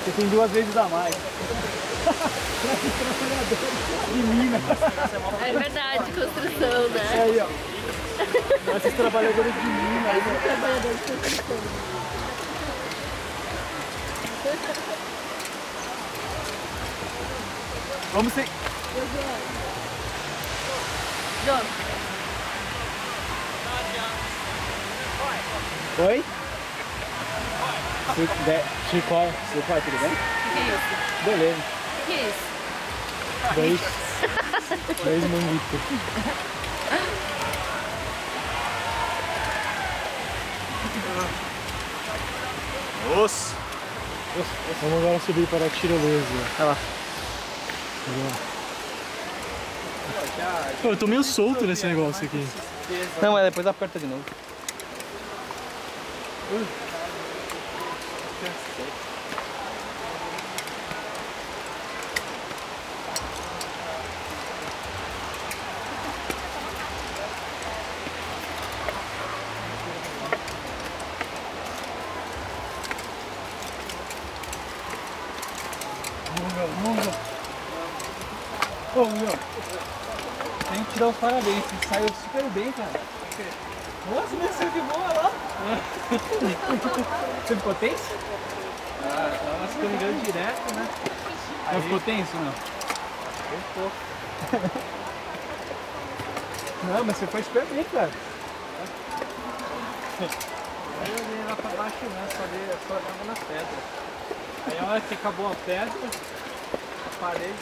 Você tem 2 vezes a mais. De Minas. É verdade, construção, né? Aí, ó. Esses trabalhadores de Minas. Trabalhador de construção. Vamos ser... João. Oi? Chicó, tudo bem? O que é isso? Beleza. O que é isso? 2 manguitos. Nossa! Vamos agora subir para a tirolesa. Olha lá. Pô, eu tô meio solto nesse negócio aqui. Não, mas depois aperta de novo. Ô, meu, tem que te dar os parabéns, você saiu super bem, cara. Nossa, mas você que boa lá. Você ficou tenso? Ah, tava escorregando direto, né? Aí ficou tenso, não? Ficou. Não, mas você foi super bem, cara. Aí eu olhei lá pra baixo, né? Só olhava na pedra. Aí a hora que acabou a pedra, parei.